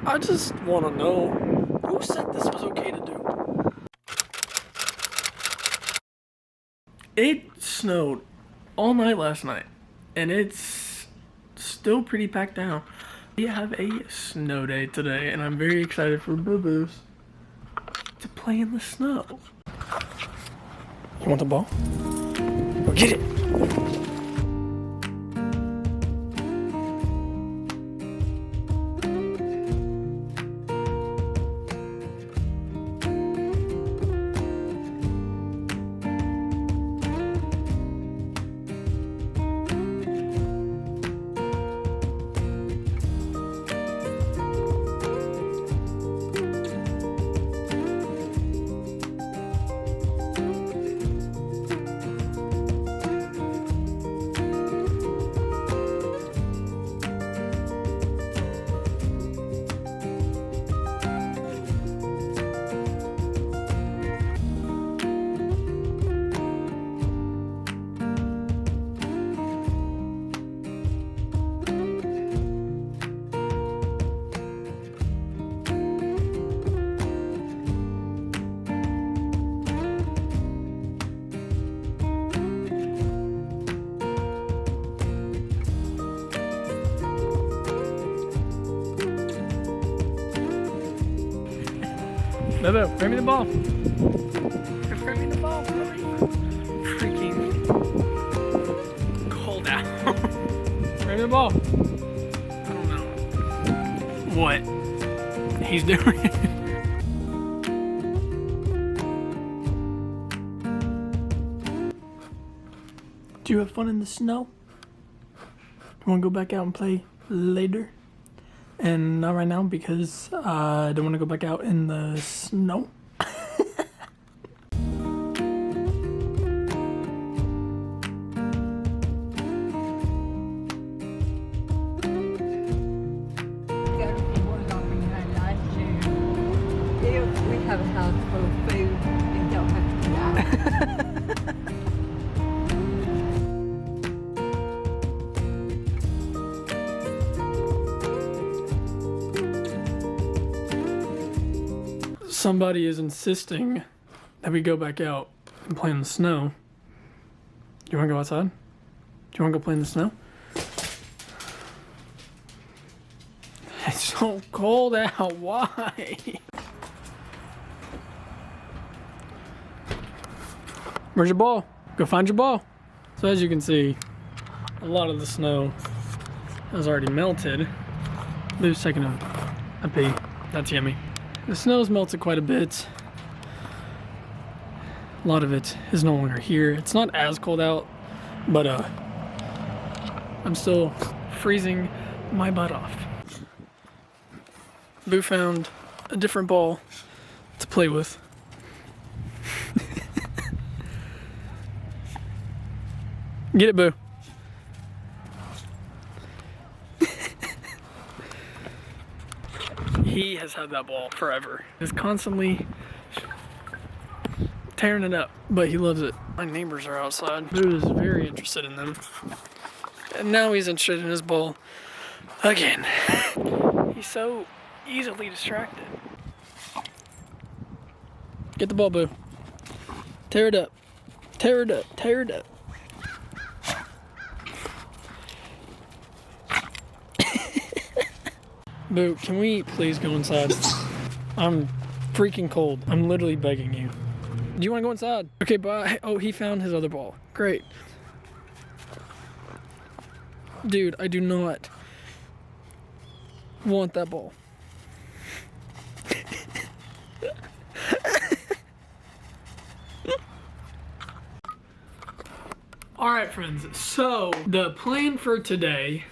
I just want to know, who said this was okay to do? It snowed all night last night, and it's still pretty packed down. We have a snow day today, and I'm very excited for Boo-Boos to play in the snow. You want the ball? Go get it! Bobo, bring me the ball. Bring me the ball, hurry. Freaking cold out. Bring me the ball. I don't know what he's doing. Do you have fun in the snow? You want to go back out and play later? And not right now because I don't want to go back out in the snow. We have a house full of food and don't have to go out. Somebody is insisting that we go back out and play in the snow. You want to go outside? Do you want to go play in the snow? It's so cold out. Why? Where's your ball? Go find your ball. So as you can see, a lot of the snow has already melted. Lou's taking a pee. That's yummy. The snow's melted quite a bit. A lot of it is no longer here. It's not as cold out, but I'm still freezing my butt off. Boo found a different ball to play with. Get it, Boo. He has had that ball forever. He's constantly tearing it up, but he loves it. My neighbors are outside. Boo is very interested in them. And now he's interested in his ball again. He's so easily distracted. Get the ball, Boo. Tear it up. Tear it up. Tear it up. Boo, can we please go inside? I'm freaking cold. I'm literally begging you. Do you want to go inside? Okay, bye. Oh, he found his other ball. Great. Dude, I do not want that ball. Alright, friends. So, the plan for today...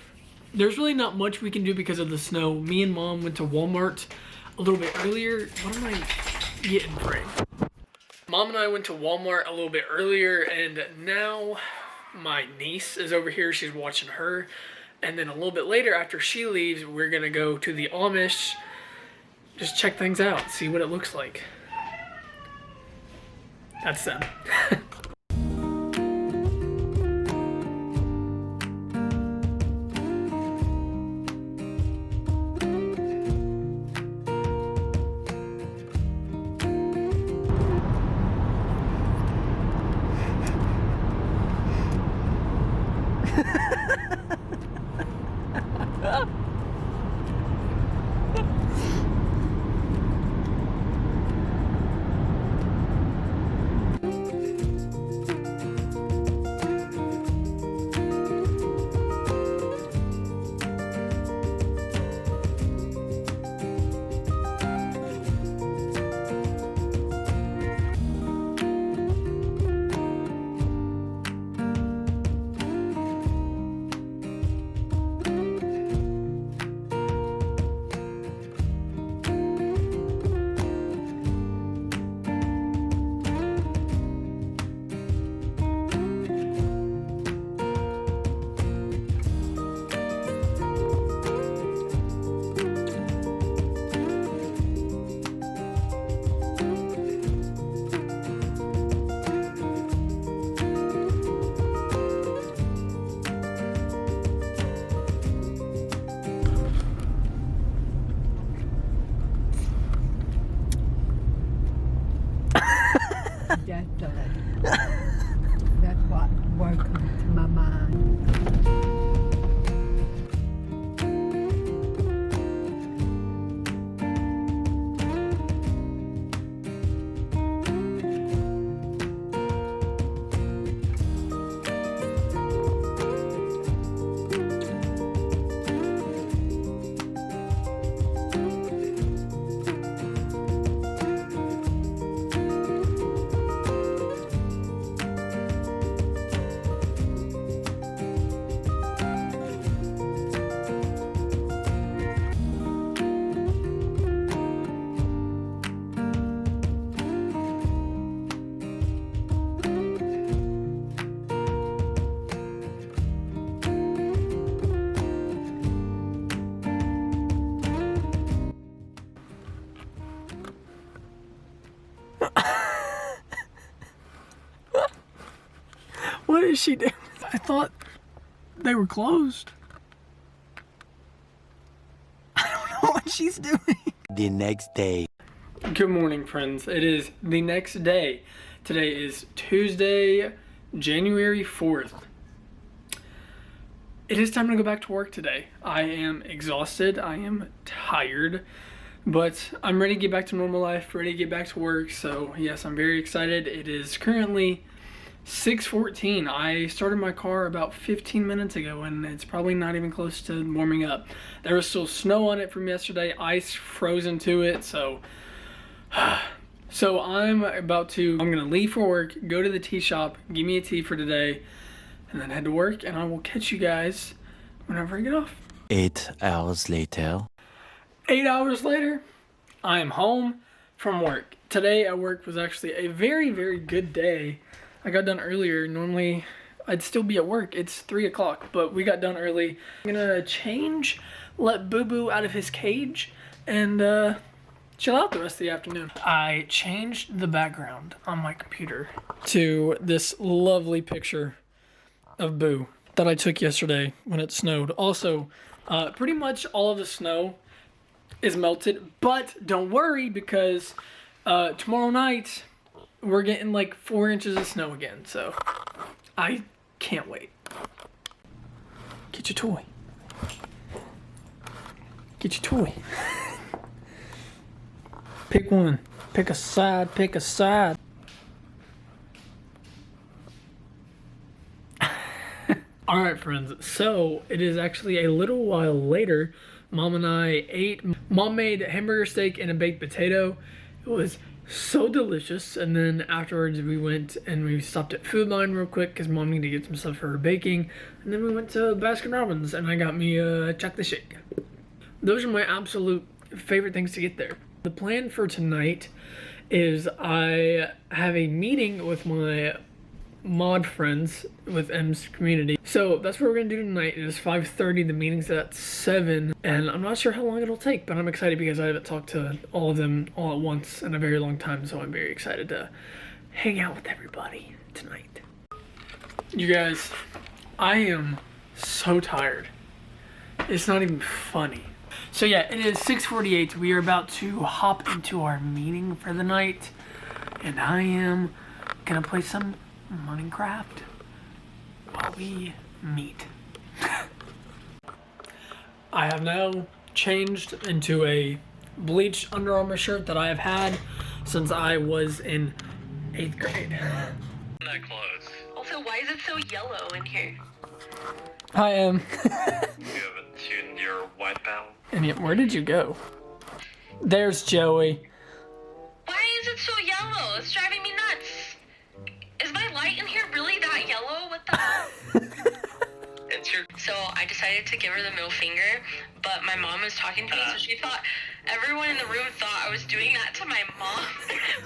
There's really not much we can do because of the snow. Me and Mom went to Walmart a little bit earlier. What am I getting, Frank? Mom and I went to Walmart a little bit earlier, and now my niece is over here. She's watching her. And then a little bit later, after she leaves, we're going to go to the Amish. Just check things out, see what it looks like. That's them. Definitely. That's what woke to my mind. What is she doing? I thought they were closed. I don't know what she's doing. The next day. Good morning, friends. It is the next day. Today is Tuesday, January 4th. It is time to go back to work today. I am exhausted. I am tired. But I'm ready to get back to normal life, ready to get back to work. So, yes, I'm very excited. It is currently 6:14. I started my car about 15 minutes ago and it's probably not even close to warming up. There was still snow on it from yesterday, ice frozen to it, so I'm gonna leave for work, go to the tea shop, give me a tea for today, and then head to work, and I will catch you guys whenever I get off. 8 hours later. 8 hours later, I am home from work. Today at work was actually a very, very good day. I got done earlier. Normally, I'd still be at work. It's 3 o'clock, but we got done early. I'm gonna change, let Boo Boo out of his cage, and chill out the rest of the afternoon. I changed the background on my computer to this lovely picture of Boo that I took yesterday when it snowed. Also, pretty much all of the snow is melted, but don't worry because tomorrow night, we're getting like 4 inches of snow again, so I can't wait. Get your toy. Get your toy. Pick one. Pick a side. Pick a side. Alright, friends, so it is actually a little while later. Mom and I ate. Mom made hamburger steak and a baked potato. It was so delicious. And then afterwards we went and we stopped at Food Line real quick because Mom needed to get some stuff for her baking. And then we went to Baskin Robbins and I got me a chocolate shake. Those are my absolute favorite things to get there. The plan for tonight is I have a meeting with my mod friends with M's community. So that's what we're gonna do tonight. It is 5:30, the meeting's at 7, and I'm not sure how long it'll take, but I'm excited because I haven't talked to all of them all at once in a very long time, so I'm very excited to hang out with everybody tonight. You guys, I am so tired. It's not even funny. So yeah, it is 6:48. We are about to hop into our meeting for the night, and I am gonna play some Minecraft while we meet. I have now changed into a bleached Under Armour shirt that I have had since I was in 8th grade. That close. Also, why is it so yellow in here? Hi, You haven't tuned your wipe out? And yet, where did you go? There's Joey. Why is it so yellow? It's driving me nuts. Is my light in here really that yellow? What the hell? So I decided to give her the middle finger, but my mom was talking to me, so she thought, everyone in the room thought I was doing that to my mom,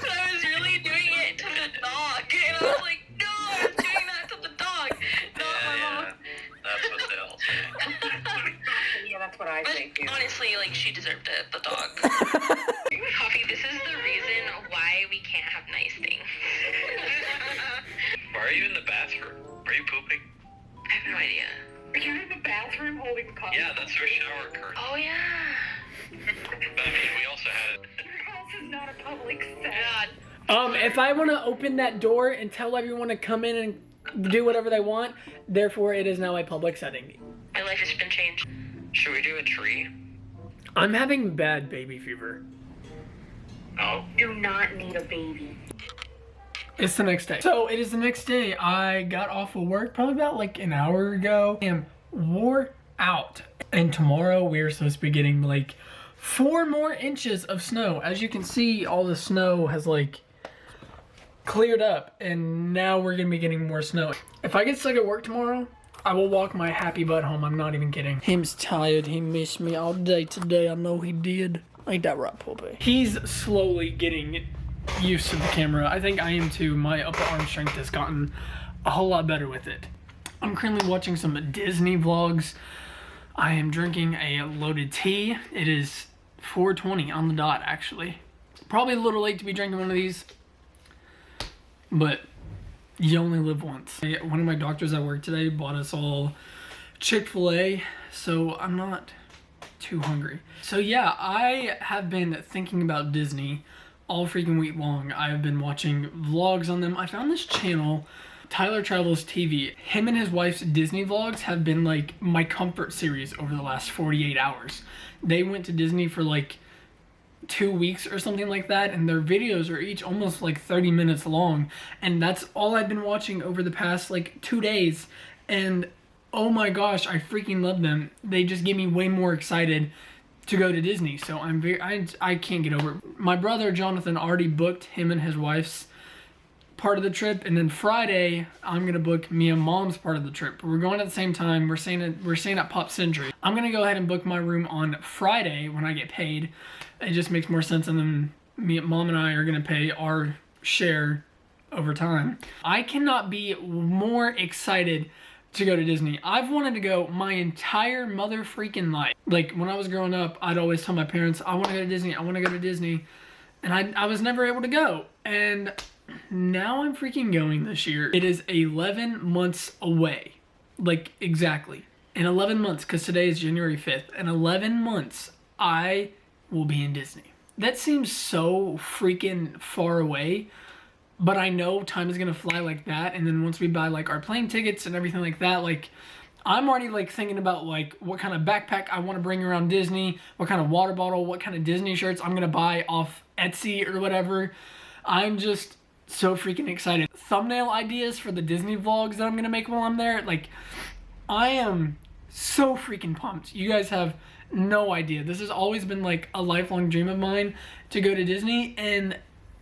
but I was really doing it to the dog. And I was like, no, I was doing that to the dog, not my mom. That's what they all say. Yeah, that's what I But think. Yeah. honestly, like, she deserved it, the dog. Coffee, this is the reason why we can't have nice things. Why are you in the bathroom? Are you pooping? I have no idea. Are you in the bathroom holding coffee? Yeah, that's our shower curtain. Oh, yeah. But I mean, we also had it. Your house is not a public setting. God. If I want to open that door and tell everyone to come in and do whatever they want, therefore it is now a public setting. My life has been changed. Should we do a tree? I'm having bad baby fever. Oh. Do not need a baby. It's the next day. So it is the next day. I got off of work probably about like an hour ago. I am wore out. And tomorrow we're supposed to be getting like 4 more inches of snow. As you can see, all the snow has like cleared up and now we're gonna be getting more snow. If I get stuck at work tomorrow, I will walk my happy butt home. I'm not even kidding. Him's tired. He missed me all day today. I know he did. Ain't that right, Poppy? He's slowly getting used to the camera. I think I am too. My upper arm strength has gotten a whole lot better with it. I'm currently watching some Disney vlogs. I am drinking a loaded tea. It is 4:20 on the dot, actually. Probably a little late to be drinking one of these, but you only live once. One of my doctors at work today bought us all Chick-fil-A, so I'm not too hungry. So yeah, I have been thinking about Disney all freaking week long. I've been watching vlogs on them. I found this channel, Tyler Travels TV. Him and his wife's Disney vlogs have been like my comfort series over the last 48 hours. They went to Disney for like 2 weeks or something like that, and their videos are each almost like 30 minutes long, and that's all I've been watching over the past like 2 days, and oh my gosh, I freaking love them. They just get me way more excited to go to Disney, so I can't get over it. My brother Jonathan already booked him and his wife's part of the trip, and then Friday I'm gonna book me and Mom's part of the trip. We're going at the same time. We're staying at Pop Century. I'm gonna go ahead and book my room on Friday when I get paid. It just makes more sense, and then Mom and I are gonna pay our share over time. I cannot be more excited to go to Disney. I've wanted to go my entire mother freaking life. Like when I was growing up, I'd always tell my parents, I want to go to Disney, I want to go to Disney. And I was never able to go. And now I'm freaking going this year. It is 11 months away. Like exactly. In 11 months, because today is January 5th. In 11 months, I will be in Disney. That seems so freaking far away. But I know time is gonna fly like that, and then once we buy like our plane tickets and everything like that, like I'm already like thinking about like what kind of backpack I want to bring around Disney, what kind of water bottle, what kind of Disney shirts I'm gonna buy off Etsy or whatever. I'm just so freaking excited. Thumbnail ideas for the Disney vlogs that I'm gonna make while I'm there, like I am so freaking pumped. You guys have no idea. This has always been like a lifelong dream of mine to go to Disney, and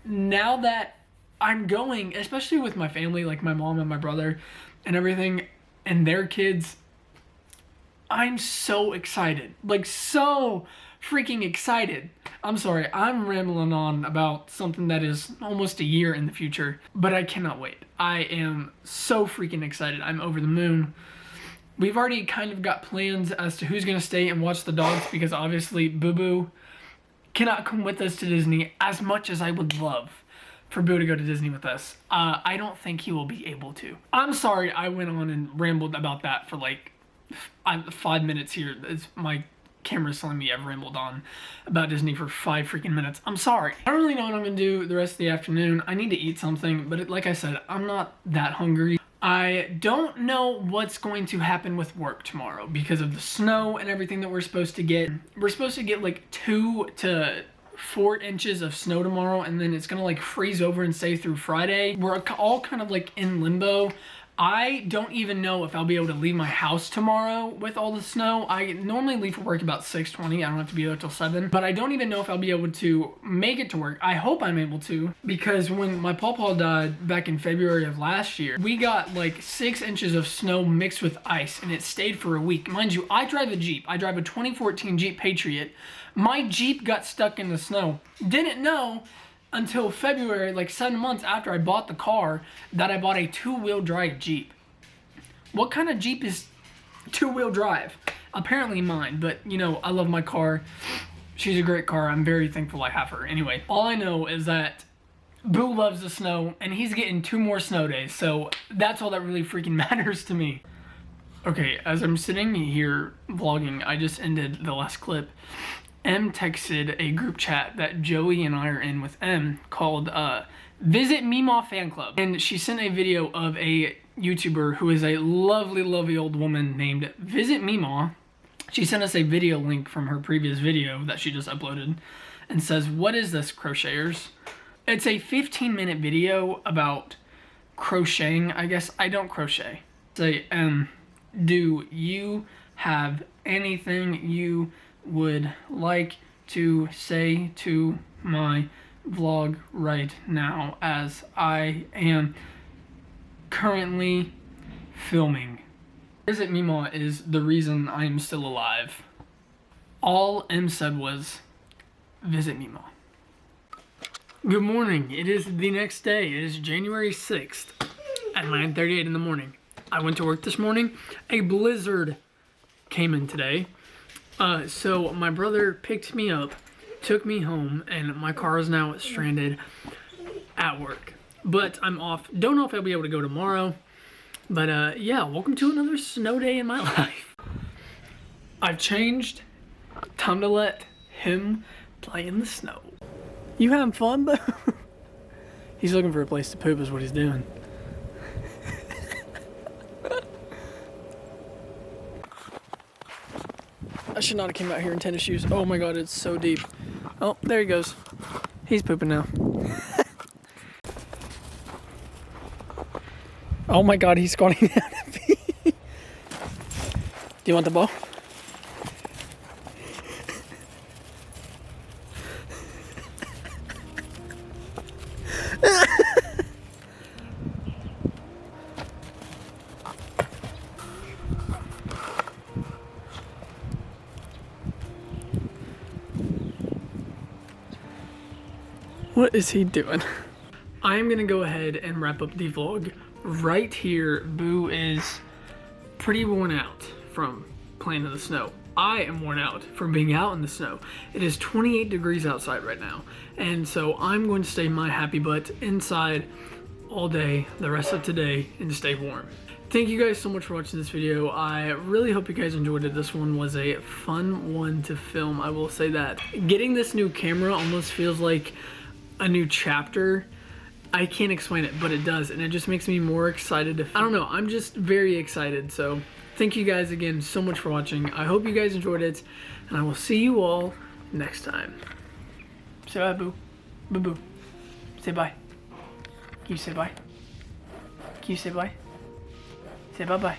now that I'm going, especially with my family, like my mom and my brother and everything, and their kids, I'm so excited. Like, so freaking excited. I'm sorry, I'm rambling on about something that is almost a year in the future, but I cannot wait. I am so freaking excited. I'm over the moon. We've already kind of got plans as to who's gonna stay and watch the dogs, because obviously Boo Boo cannot come with us to Disney as much as I would love for Boo to go to Disney with us. I don't think he will be able to. I'm sorry I went on and rambled about that for like 5 minutes here. My camera's telling me I've rambled on about Disney for 5 freaking minutes. I'm sorry. I don't really know what I'm gonna do the rest of the afternoon. I need to eat something, but like I said, I'm not that hungry. I don't know what's going to happen with work tomorrow because of the snow and everything that we're supposed to get. We're supposed to get like 2 to 4 inches of snow tomorrow, and then it's gonna like freeze over and stay through Friday. We're all kind of like in limbo. I don't even know if I'll be able to leave my house tomorrow with all the snow. I normally leave for work about 6:20. I don't have to be there till 7. But I don't even know if I'll be able to make it to work. I hope I'm able to, because when my pawpaw died back in February of last year, we got like 6 inches of snow mixed with ice, and it stayed for a week. Mind you, I drive a Jeep. I drive a 2014 Jeep Patriot. My Jeep got stuck in the snow. Didn't know until February, like 7 months after I bought the car, that I bought a 2-wheel drive Jeep. What kind of Jeep is 2-wheel drive? Apparently mine, but you know, I love my car. She's a great car. I'm very thankful I have her. Anyway, all I know is that Boo loves the snow, and he's getting 2 more snow days, so that's all that really freaking matters to me. Okay, as I'm sitting here vlogging, I just ended the last clip. M texted a group chat that Joey and I are in with M called Visit Meemaw Fan Club. And she sent a video of a YouTuber who is a lovely, lovely old woman named Visit Meemaw. She sent us a video link from her previous video that she just uploaded and says, "What is this, crocheters?" It's a 15-minute video about crocheting. I guess I don't crochet. Say, do you have anything you would like to say to my vlog right now, as I am currently filming? Visit Meemaw is the reason I am still alive. All M said was, visit Meemaw. Good morning. It is the next day. It is January 6th at 9:38 in the morning. I went to work this morning. A blizzard came in today. So my brother picked me up, took me home, and my car is now stranded at work. But I'm off. Don't know if I'll be able to go tomorrow. But yeah, welcome to another snow day in my life. I've changed. Time to let him play in the snow. You having fun, though? He's looking for a place to poop is what he's doing. I should not have came out here in tennis shoes. Oh my god, it's so deep. Oh, there he goes. He's pooping now. Oh my god, he's squatting down to pee. Do you want the ball? What is he doing? I am gonna go ahead and wrap up the vlog right here. Boo is pretty worn out from playing in the snow. I am worn out from being out in the snow. It is 28 degrees outside right now, and so I'm going to stay my happy butt inside all day the rest of today and stay warm. Thank you guys so much for watching this video. I really hope you guys enjoyed it. This one was a fun one to film, I will say that. Getting this new camera almost feels like a new chapter. I can't explain it, but it does, and it just makes me more excited. I don't know, I'm just very excited. So thank you guys again so much for watching. I hope you guys enjoyed it, and I will see you all next time. Say bye, Boo. Boo Boo. Say bye. Can you say bye? Can you say bye? Say bye-bye.